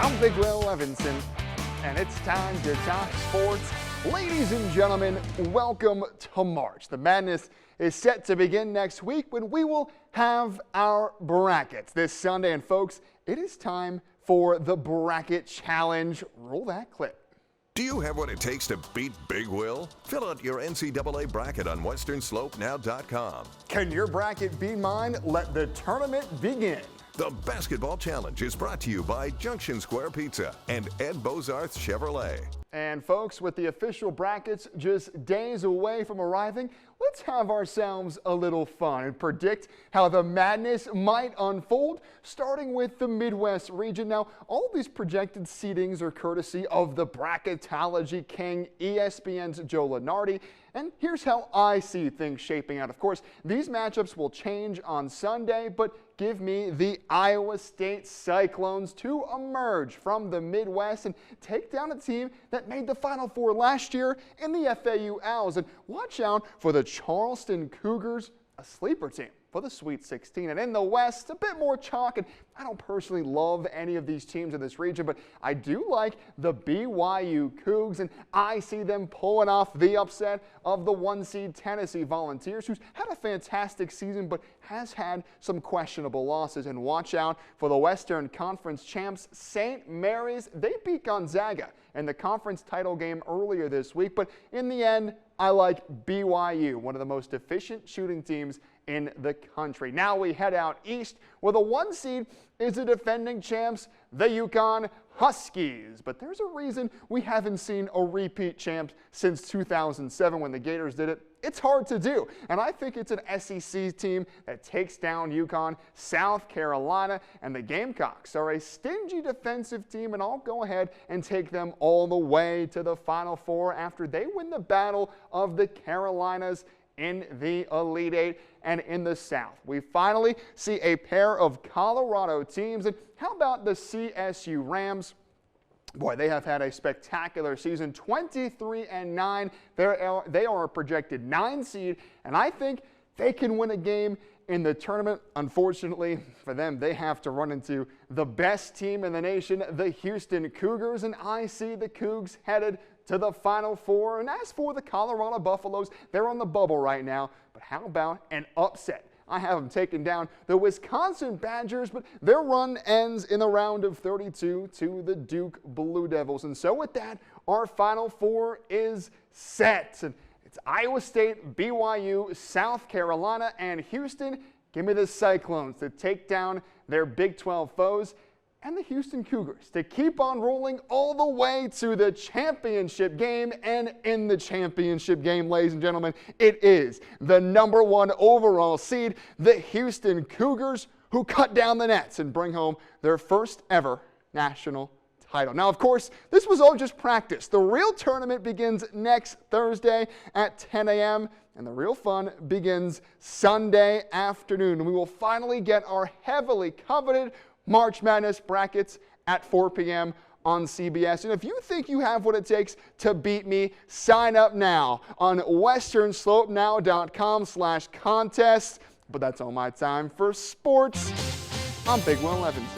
I'm Big Will Levinson, and it's time to talk sports. Ladies and gentlemen, welcome to March. The madness is set to begin next week when we will have our brackets this Sunday. And folks, it is time for the Bracket Challenge. Roll that clip. Do you have what it takes to beat Big Will? Fill out your NCAA bracket on westernslopenow.com. Can your bracket be mine? Let the tournament begin. The Basketball Challenge is brought to you by Junction Square Pizza and Ed Bozarth Chevrolet. And folks, with the official brackets just days away from arriving, let's have ourselves a little fun and predict how the madness might unfold, starting with the Midwest region. Now, all of these projected seedings are courtesy of the Bracketology King, ESPN's Joe Lunardi. And here's how I see things shaping out. Of course, these matchups will change on Sunday, but give me the Iowa State Cyclones to emerge from the Midwest and take down a team that made the Final Four last year in the FAU Owls. And watch out for the Charleston Cougars, a sleeper team for the Sweet 16. And in the West, a bit more chalk, and I don't personally love any of these teams in this region, but I do like the BYU Cougs, and I see them pulling off the upset of the 1-seed Tennessee Volunteers, who's had a fantastic season but has had some questionable losses. And watch out for the Western Conference champs, St. Mary's. They beat Gonzaga in the conference title game earlier this week, but in the end, I like BYU, one of the most efficient shooting teams in the country. Now we head out east, where the 1 seed is the defending champs, the UConn Huskies. But there's a reason we haven't seen a repeat champ since 2007 when the Gators did it. It's hard to do, and I think it's an SEC team that takes down UConn, South Carolina, and the Gamecocks are a stingy defensive team, and I'll go ahead and take them all the way to the Final Four after they win the battle of the Carolinas in the Elite Eight. And in the South, we finally see a pair of Colorado teams. And how about the CSU Rams? Boy, they have had a spectacular season, 23-9. They are a projected 9 seed, and I think they can win a game in the tournament. Unfortunately for them, they have to run into the best team in the nation, the Houston Cougars, and I see the Cougs headed to the Final Four. And as for the Colorado Buffaloes, they're on the bubble right now, but how about an upset? I have them taking down the Wisconsin Badgers, but their run ends in the round of 32 to the Duke Blue Devils. And so with that, our Final Four is set. And it's Iowa State, BYU, South Carolina, and Houston. Give me the Cyclones to take down their Big 12 foes, and the Houston Cougars to keep on rolling all the way to the championship game. And in the championship game, ladies and gentlemen, it is the #1 overall seed, the Houston Cougars, who cut down the nets and bring home their first ever national title. Now, of course, this was all just practice. The real tournament begins next Thursday at 10 a.m., and the real fun begins Sunday afternoon. We will finally get our heavily coveted March Madness brackets at 4 p.m. on CBS. And if you think you have what it takes to beat me, sign up now on westernslopenow.com/contest. But that's all my time for sports. I'm Big Will Levinson.